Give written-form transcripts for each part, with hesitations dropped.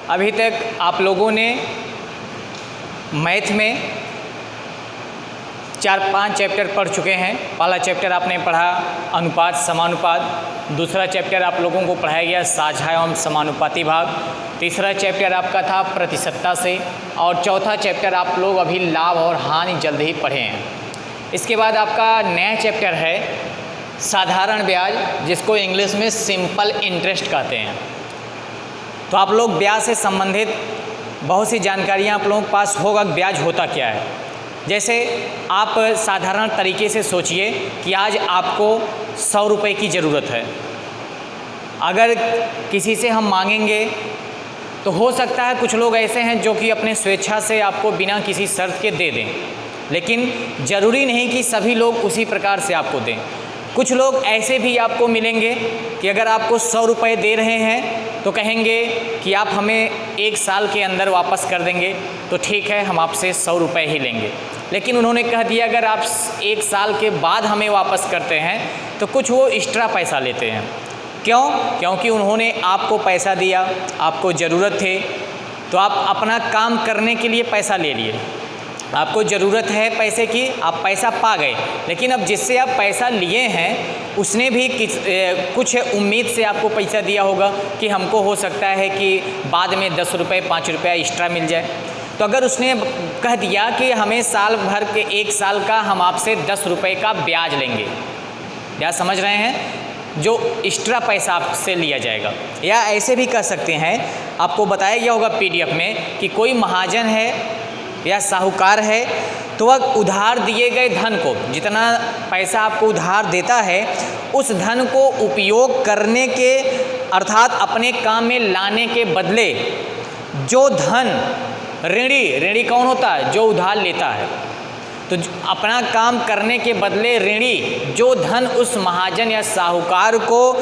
अभी तक आप लोगों ने मैथ में 4-5 चैप्टर पढ़ चुके हैं। पहला चैप्टर आपने पढ़ा अनुपात समानुपात, दूसरा चैप्टर आप लोगों को पढ़ाया गया साझा एवं समानुपाती भाग, तीसरा चैप्टर आपका था प्रतिशतता से, और चौथा चैप्टर आप लोग अभी लाभ और हानि जल्द ही पढ़े हैं। इसके बाद आपका नया चैप्टर है साधारण ब्याज, जिसको इंग्लिश में सिंपल इंटरेस्ट कहते हैं। तो आप लोग ब्याज से संबंधित बहुत सी जानकारियाँ आप लोगों के पास होगा, ब्याज होता क्या है। जैसे आप साधारण तरीके से सोचिए कि आज आपको 100 रुपये की ज़रूरत है। अगर किसी से हम मांगेंगे तो हो सकता है कुछ लोग ऐसे हैं जो कि अपने स्वेच्छा से आपको बिना किसी शर्त के दे दें, लेकिन ज़रूरी नहीं कि सभी लोग उसी प्रकार से आपको दें। कुछ लोग ऐसे भी आपको मिलेंगे कि अगर आपको 100 रुपये दे रहे हैं तो कहेंगे कि आप हमें 1 साल के अंदर वापस कर देंगे, तो ठीक है हम आपसे 100 रुपये ही लेंगे। लेकिन उन्होंने कह दिया अगर आप 1 साल के बाद हमें वापस करते हैं तो कुछ वो एक्स्ट्रा पैसा लेते हैं। क्यों? क्योंकि उन्होंने आपको पैसा दिया, आपको ज़रूरत थे, तो आप अपना काम करने के लिए पैसा ले लिए। आपको ज़रूरत है पैसे की, आप पैसा पा गए, लेकिन अब जिससे आप पैसा लिए हैं उसने भी कुछ उम्मीद से आपको पैसा दिया होगा कि हमको हो सकता है कि बाद में 10 रुपये 5 रुपया एक्स्ट्रा मिल जाए। तो अगर उसने कह दिया कि हमें साल भर के 1 साल का हम आपसे 10 रुपये का ब्याज लेंगे, ब्याज समझ रहे हैं, जो एक्स्ट्रा पैसा आपसे लिया जाएगा। या ऐसे भी कह सकते हैं, आपको बताया गया होगा PDF में कि कोई महाजन है या साहूकार है तो वह उधार दिए गए धन को, जितना पैसा आपको उधार देता है, उस धन को उपयोग करने के अर्थात अपने काम में लाने के बदले जो धन ऋणी कौन होता है? जो उधार लेता है। तो अपना काम करने के बदले ऋणी जो धन उस महाजन या साहूकार को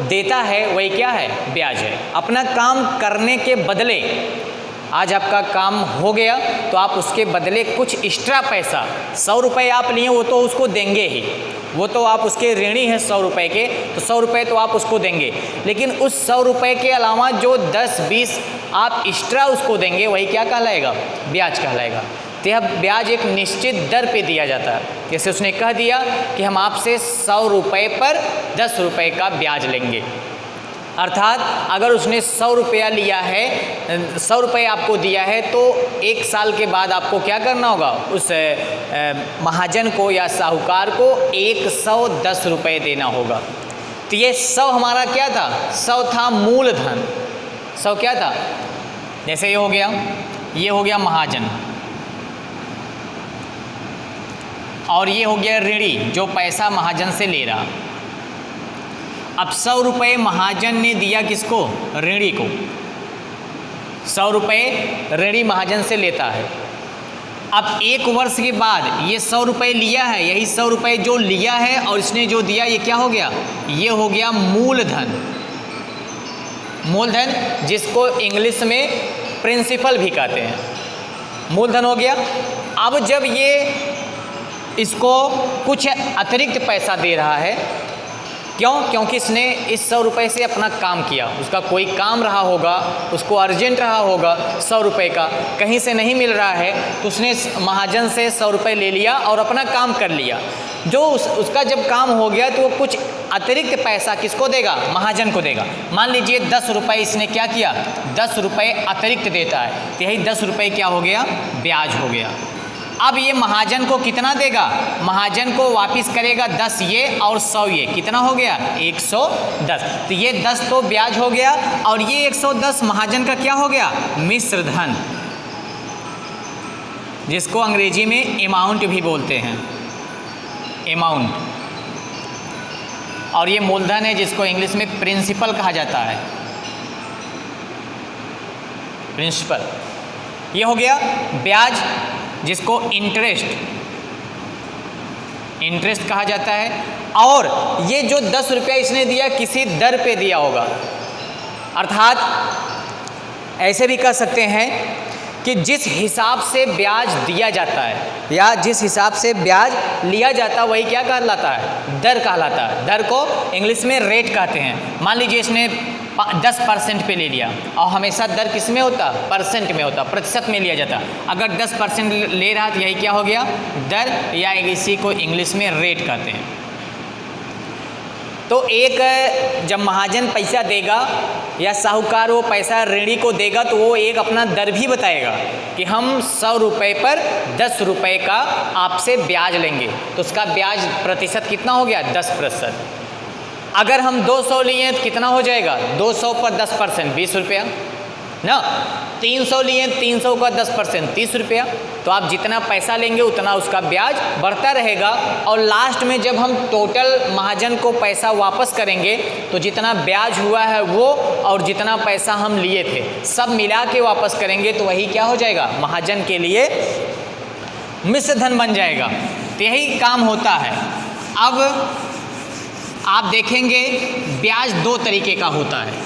देता है वही क्या है? ब्याज है। अपना काम करने के बदले, आज आपका काम हो गया तो आप उसके बदले कुछ एक्स्ट्रा पैसा 100 रुपये आप लिए वो तो उसको देंगे ही, वो तो आप उसके ऋणी हैं 100 रुपये के, तो 100 रुपये तो आप उसको देंगे। लेकिन उस 100 रुपये के अलावा जो 10-20 आप एक्स्ट्रा उसको देंगे वही क्या कहलाएगा? ब्याज कहलाएगा। तो यह ब्याज एक निश्चित दर पे दिया जाता है। जैसे उसने कह दिया कि हम आपसे 100 रुपये पर 10 रुपये का ब्याज लेंगे, अर्थात अगर उसने 100 रुपया लिया है, 100 रुपये आपको दिया है, तो 1 साल के बाद आपको क्या करना होगा? उस महाजन को या साहूकार को 110 रुपये देना होगा। तो ये 100 हमारा क्या था? 100 था मूलधन। 100 क्या था? जैसे ये हो गया महाजन, और ये हो गया ऋणी जो पैसा महाजन से ले रहा। अब 100 रुपये महाजन ने दिया किसको? ऋणी को। 100 रुपये ऋणी महाजन से लेता है। अब 1 वर्ष के बाद ये 100 रुपये लिया है, यही 100 रुपये जो लिया है और इसने जो दिया, ये क्या हो गया? ये हो गया मूलधन। मूलधन जिसको इंग्लिश में प्रिंसिपल भी कहते हैं, मूलधन हो गया। अब जब ये इसको कुछ अतिरिक्त पैसा दे रहा है, क्यों? क्योंकि इसने इस 100 रुपये से अपना काम किया, उसका कोई काम रहा होगा, उसको अर्जेंट रहा होगा 100 रुपये का, कहीं से नहीं मिल रहा है, तो उसने महाजन से 100 रुपये ले लिया और अपना काम कर लिया। जो उसका जब काम हो गया तो वो कुछ अतिरिक्त पैसा किसको देगा? महाजन को देगा। मान लीजिए 10 रुपये इसने क्या किया? 10 रुपये अतिरिक्त देता है, तो यही 10 रुपये क्या हो गया? ब्याज हो गया। अब ये महाजन को कितना देगा? महाजन को वापस करेगा 10 ये और 100 ये, कितना हो गया? 110। तो ये 10 तो ब्याज हो गया और ये 110 महाजन का क्या हो गया? मिश्र धन, जिसको अंग्रेजी में अमाउंट भी बोलते हैं, अमाउंट। और ये मूलधन है जिसको इंग्लिश में प्रिंसिपल कहा जाता है, प्रिंसिपल। ये हो गया ब्याज, जिसको इंटरेस्ट कहा जाता है। और ये जो 10 रुपया इसने दिया किसी दर पे दिया होगा, अर्थात ऐसे भी कह सकते हैं कि जिस हिसाब से ब्याज दिया जाता है या जिस हिसाब से ब्याज लिया जाता है वही क्या कहलाता है? दर कहलाता है। दर को इंग्लिश में रेट कहते हैं। मान लीजिए इसने 10% पे ले लिया, और हमेशा दर किस में होता, परसेंट में होता, प्रतिशत में लिया जाता। अगर 10% ले रहा तो यही क्या हो गया, दर, या इसी को इंग्लिश में रेट कहते हैं। तो एक जब महाजन पैसा देगा या साहूकार वो पैसा ऋणी को देगा तो वो एक अपना दर भी बताएगा कि हम 100 रुपये पर 10 रुपये का आपसे ब्याज लेंगे, तो उसका ब्याज प्रतिशत कितना हो गया, 10%। अगर हम 200 लिए तो कितना हो जाएगा, 200 पर 10%, 20 रुपया ना। 300 लिए, 300 का 10%, 30 रुपया। तो आप जितना पैसा लेंगे उतना उसका ब्याज बढ़ता रहेगा, और लास्ट में जब हम टोटल महाजन को पैसा वापस करेंगे तो जितना ब्याज हुआ है वो और जितना पैसा हम लिए थे सब मिला के वापस करेंगे, तो वही क्या हो जाएगा, महाजन के लिए मिश्र धन बन जाएगा। तो यही काम होता है। अब आप देखेंगे ब्याज 2 तरीके का होता है।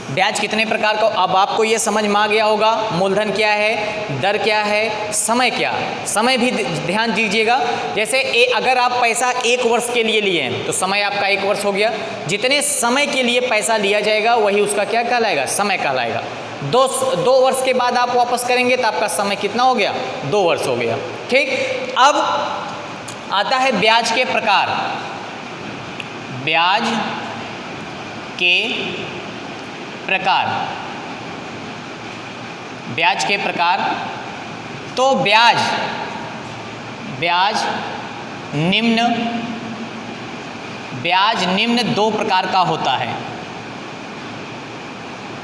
ब्याज कितने प्रकार का, अब आपको ये समझ में आ गया होगा, मूलधन क्या है, दर क्या है, समय क्या, समय भी ध्यान दीजिएगा। जैसे अगर आप पैसा 1 वर्ष के लिए लिए हैं तो समय आपका 1 वर्ष हो गया। जितने समय के लिए पैसा लिया जाएगा वही उसका क्या कहलाएगा, समय कहलाएगा। 2 वर्ष के बाद आप वापस करेंगे तो आपका समय कितना हो गया, 2 वर्ष हो गया। ठीक, अब आता है ब्याज के प्रकार। ब्याज के प्रकार, ब्याज के प्रकार। तो ब्याज निम्न 2 प्रकार का होता है।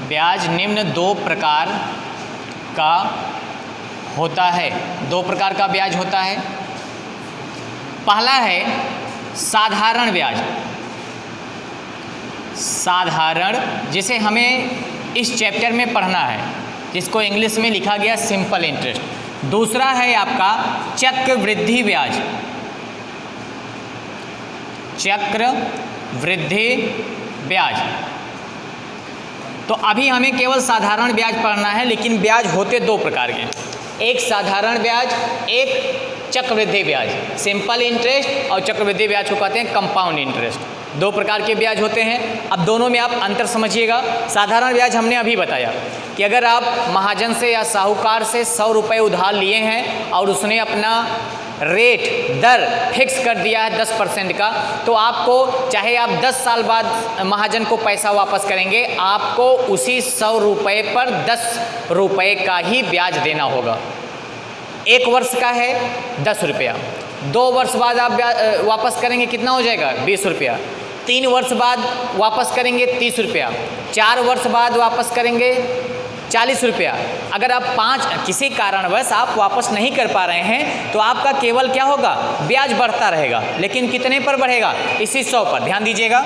ब्याज निम्न 2 प्रकार का होता है, 2 प्रकार का ब्याज होता है। पहला है साधारण ब्याज, साधारण, जिसे हमें इस चैप्टर में पढ़ना है, जिसको इंग्लिश में लिखा गया सिंपल इंटरेस्ट। दूसरा है आपका चक्रवृद्धि ब्याज, चक्रवृद्धि ब्याज। तो अभी हमें केवल साधारण ब्याज पढ़ना है, लेकिन ब्याज होते 2 प्रकार के, एक साधारण ब्याज, एक चक्रवृद्धि ब्याज। सिंपल इंटरेस्ट और चक्रवृद्धि ब्याज को कहते हैं कंपाउंड इंटरेस्ट। 2 प्रकार के ब्याज होते हैं। अब दोनों में आप अंतर समझिएगा। साधारण ब्याज हमने अभी बताया कि अगर आप महाजन से या साहूकार से 100 रुपये उधार लिए हैं और उसने अपना रेट, दर फिक्स कर दिया है 10% का, तो आपको चाहे आप 10 साल बाद महाजन को पैसा वापस करेंगे, आपको उसी 100 रुपये पर 10 रुपये का ही ब्याज देना होगा। 1 वर्ष का है 10 रुपया, 2 वर्ष बाद आप वापस करेंगे कितना हो जाएगा, 20 रुपया। 3 वर्ष बाद वापस करेंगे 30 रुपया, 4 वर्ष बाद वापस करेंगे 40 रुपया। अगर आप 5 किसी कारणवश आप वापस नहीं कर पा रहे हैं तो आपका केवल क्या होगा, ब्याज बढ़ता रहेगा, लेकिन कितने पर बढ़ेगा, इसी 100 पर। ध्यान दीजिएगा,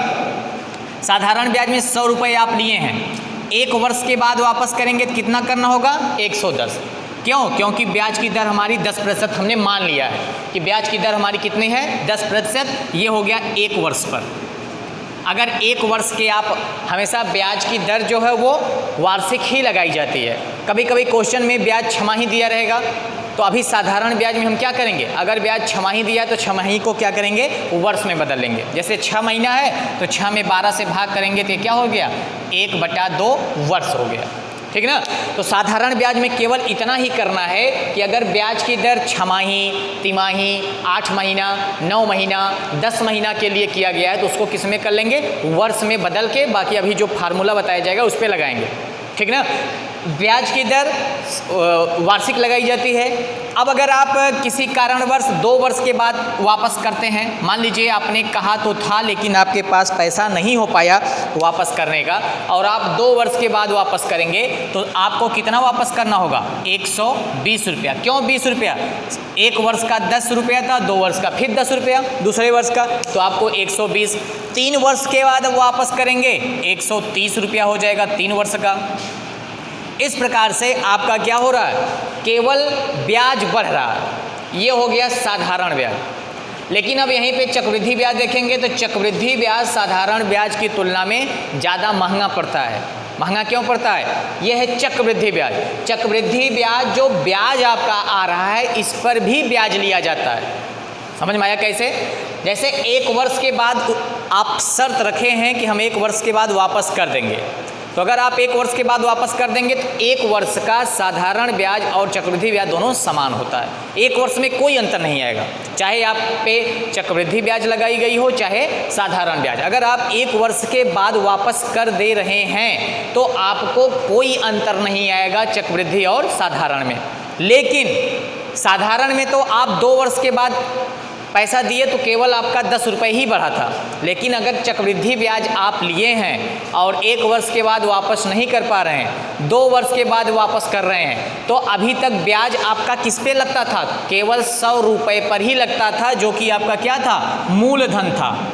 साधारण ब्याज में 100 रुपये आप लिए हैं, 1 वर्ष के बाद वापस करेंगे तो कितना करना होगा, 110। क्यों? क्योंकि ब्याज की दर हमारी 10% हमने मान लिया है कि ब्याज की दर हमारी कितनी है, 10%। ये हो गया 1 वर्ष पर। अगर 1 वर्ष के आप हमेशा ब्याज की दर जो है वो वार्षिक ही लगाई जाती है। कभी कभी क्वेश्चन में ब्याज छमाही दिया रहेगा, तो अभी साधारण ब्याज में हम क्या करेंगे, अगर ब्याज छमाही दिया तो छमाही को क्या करेंगे, वर्ष में बदल लेंगे। जैसे 6 महीना है तो 6 में 12 से भाग करेंगे तो क्या हो गया, 1/2 वर्ष हो गया। ठीक ना। तो साधारण ब्याज में केवल इतना ही करना है कि अगर ब्याज की दर छमाही, तिमाही, 8 महीना, 9 महीना, 10 महीना के लिए किया गया है तो उसको किस में कर लेंगे, वर्ष में बदल के, बाकी अभी जो फार्मूला बताया जाएगा उस पर लगाएंगे। ठीक ना। ब्याज की दर वार्षिक लगाई जाती है। अब अगर आप किसी कारणवश 2 वर्ष के बाद वापस करते हैं, मान लीजिए आपने कहा तो था लेकिन आपके पास पैसा नहीं हो पाया वापस करने का, और आप 2 वर्ष के बाद वापस करेंगे तो आपको कितना वापस करना होगा, 120 रुपया। क्यों 20 रुपया, 1 वर्ष का 10 रुपया था, 2 वर्ष का फिर 10 रुपया दूसरे वर्ष का, तो आपको 120। 3 वर्ष के बाद वापस करेंगे 130 रुपया हो जाएगा 3 वर्ष का। इस प्रकार से आपका क्या हो रहा है, केवल ब्याज बढ़ रहा है। ये हो गया साधारण ब्याज। लेकिन अब यहीं पे चक्रवृद्धि ब्याज देखेंगे तो चक्रवृद्धि ब्याज साधारण ब्याज की तुलना में ज़्यादा महंगा पड़ता है। महंगा क्यों पड़ता है, यह है चक्रवृद्धि ब्याज। चक्रवृद्धि ब्याज जो ब्याज आपका आ रहा है इस पर भी ब्याज लिया जाता है। समझ में आया कैसे, जैसे 1 वर्ष के बाद आप शर्त रखे हैं कि हम 1 वर्ष के बाद वापस कर देंगे। तो अगर आप 1 वर्ष के बाद वापस कर देंगे तो 1 वर्ष का साधारण ब्याज और चक्रवृद्धि ब्याज दोनों समान होता है। 1 वर्ष में कोई अंतर नहीं आएगा, चाहे आप पे चक्रवृद्धि ब्याज लगाई गई हो चाहे साधारण ब्याज। अगर आप 1 वर्ष के बाद वापस कर दे रहे हैं तो आपको कोई अंतर नहीं आएगा चक्रवृद्धि और साधारण में। लेकिन साधारण में तो आप 2 वर्ष के बाद पैसा दिए तो केवल आपका 10 रुपये ही बढ़ा था, लेकिन अगर चक्रवृद्धि ब्याज आप लिए हैं और 1 वर्ष के बाद वापस नहीं कर पा रहे हैं, 2 वर्ष के बाद वापस कर रहे हैं, तो अभी तक ब्याज आपका किस पे लगता था? केवल 100 रुपये पर ही लगता था, जो कि आपका क्या था? मूलधन था।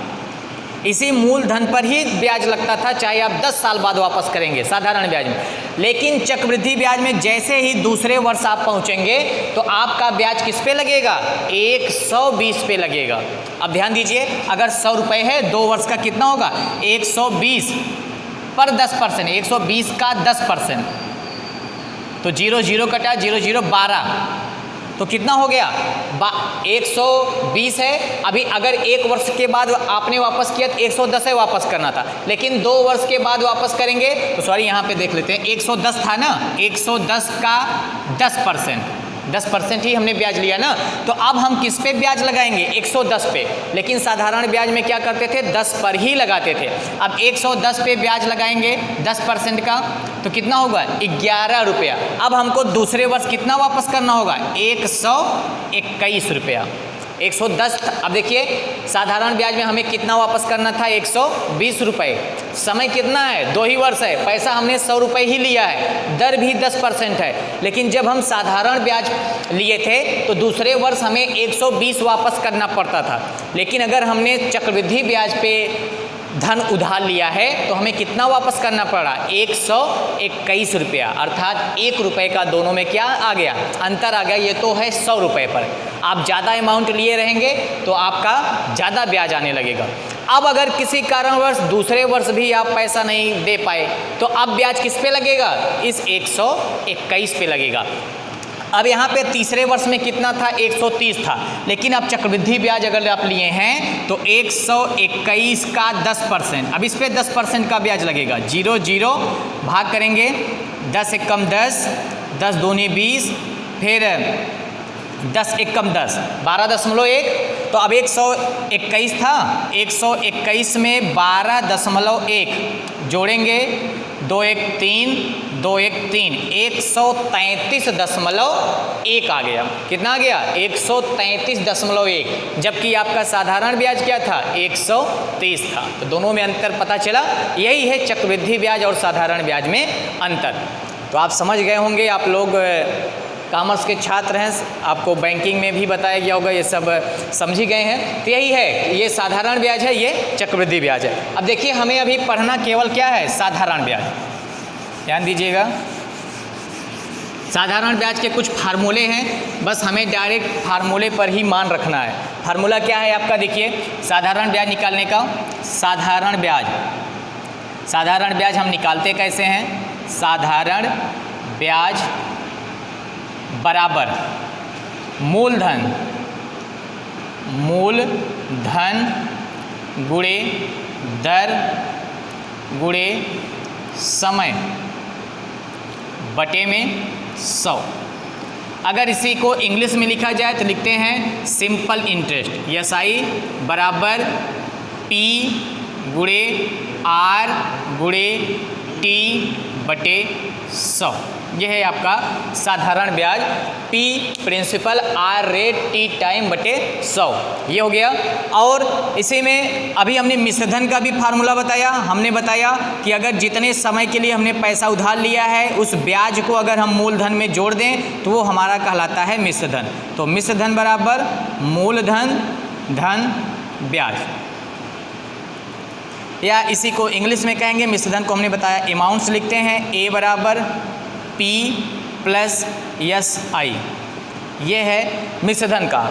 इसी मूलधन पर ही ब्याज लगता था, चाहे आप 10 साल बाद वापस करेंगे साधारण ब्याज में। लेकिन चक्रवृद्धि ब्याज में जैसे ही दूसरे वर्ष आप पहुंचेंगे तो आपका ब्याज किस पे लगेगा? 120 पे लगेगा। अब ध्यान दीजिए, अगर 100 रुपये है, 2 वर्ष का कितना होगा? 120 पर 10%, 120 का 10%, तो 0 0 कटा 0 0 12, तो कितना हो गया? 120 है। अभी अगर 1 वर्ष के बाद आपने वापस किया तो 110 है वापस करना था, लेकिन 2 वर्ष के बाद वापस करेंगे तो सॉरी यहाँ पे देख लेते हैं, 110 था ना, 110 का 10% ही हमने ब्याज लिया ना, तो अब हम किस पे ब्याज लगाएंगे? 110 पे। लेकिन साधारण ब्याज में क्या करते थे? 10 पर ही लगाते थे। अब 110 पे ब्याज लगाएंगे 10% का, तो कितना होगा? 11 रुपया। अब हमको दूसरे वर्ष कितना वापस करना होगा? 121 रुपया। 110। अब देखिए, साधारण ब्याज में हमें कितना वापस करना था? 120 रुपये। समय कितना है? 2 ही वर्ष है, पैसा हमने 100 रुपये ही लिया है, दर भी 10% है। लेकिन जब हम साधारण ब्याज लिए थे तो दूसरे वर्ष हमें 120 वापस करना पड़ता था। लेकिन अगर हमने चक्रवृद्धि ब्याज पे धन उधार लिया है तो हमें कितना वापस करना पड़ा? 121 रुपया। अर्थात 1 रुपये का दोनों में क्या आ गया? अंतर आ गया। ये तो है 100 रुपये पर। आप ज़्यादा अमाउंट लिए रहेंगे तो आपका ज़्यादा ब्याज आने लगेगा। अब अगर किसी कारणवश दूसरे वर्ष भी आप पैसा नहीं दे पाए तो अब ब्याज किस पे लगेगा? इस 121 पे लगेगा। अब यहाँ पे तीसरे वर्ष में कितना था? 130 था। लेकिन अब चक्रवृद्धि ब्याज अगर आप लिए हैं तो 121 का 10%, अब इस पे 10% का ब्याज लगेगा। 0 0 भाग करेंगे, 10 1 कम 10, 10 दूनी 20, फिर 10 1 कम 10, 12.1। तो अब 121 था, 121 में 12.1 जोड़ेंगे, 2 1 3, 2 1 3, 133.1 आ गया। कितना आ गया? 133.1, जबकि आपका साधारण ब्याज क्या था? 130 था। तो दोनों में अंतर पता चला। यही है चक्रवृद्धि ब्याज और साधारण ब्याज में अंतर। तो आप समझ गए होंगे, आप लोग कॉमर्स के छात्र हैं, आपको बैंकिंग में भी बताया गया होगा, ये सब समझ ही गए हैं। तो यही है, ये साधारण ब्याज है, ये चक्रवृद्धि ब्याज है। अब देखिए, हमें अभी पढ़ना केवल क्या है? साधारण ब्याज। ध्यान दीजिएगा, साधारण ब्याज के कुछ फार्मूले हैं, बस हमें डायरेक्ट फार्मूले पर ही मान रखना है। फार्मूला क्या है आपका? देखिए, साधारण ब्याज निकालने का, साधारण ब्याज हम निकालते कैसे हैं? साधारण ब्याज बराबर मूलधन गुणे दर गुणे समय बटे में 100। अगर इसी को इंग्लिश में लिखा जाए तो लिखते हैं सिंपल इंटरेस्ट, SI बराबर P गुणे R गुणे T बटे 100। यह है आपका साधारण ब्याज। P principal, R rate, T time बटे 100, ये हो गया। और इसी में अभी हमने मिश्रधन का भी फार्मूला बताया। हमने बताया कि अगर जितने समय के लिए हमने पैसा उधार लिया है उस ब्याज को अगर हम मूलधन में जोड़ दें तो वो हमारा कहलाता है मिश्रधन। तो मिश्रधन बराबर मूलधन धन ब्याज, या इसी को इंग्लिश में कहेंगे, मिश्रधन को हमने बताया अमाउंट्स लिखते हैं, A बराबर P प्लस SI। ये है मिश्रधन का।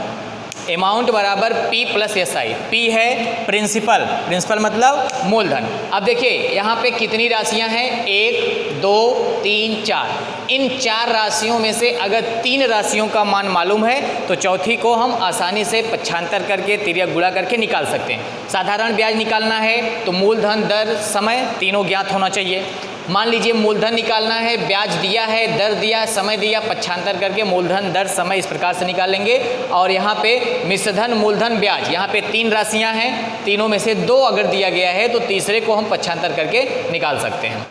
अमाउंट बराबर P प्लस SI। P है प्रिंसिपल, प्रिंसिपल मतलब मूलधन। अब देखिए यहाँ पे कितनी राशियाँ हैं, 1 2 3 4। इन 4 राशियों में से अगर 3 राशियों का मान मालूम है तो चौथी को हम आसानी से पक्षांतर करके तिर्यक गुणा करके निकाल सकते हैं। साधारण ब्याज निकालना है तो मूलधन, दर, समय तीनों ज्ञात होना चाहिए। मान लीजिए मूलधन निकालना है, ब्याज दिया है, दर दिया, समय दिया, पक्षांतर करके मूलधन, दर, समय इस प्रकार से निकालेंगे। और यहाँ पे मिश्रधन, मूलधन, ब्याज, यहाँ पे 3 राशियाँ हैं, तीनों में से 2 अगर दिया गया है तो तीसरे को हम पक्षांतर करके निकाल सकते हैं।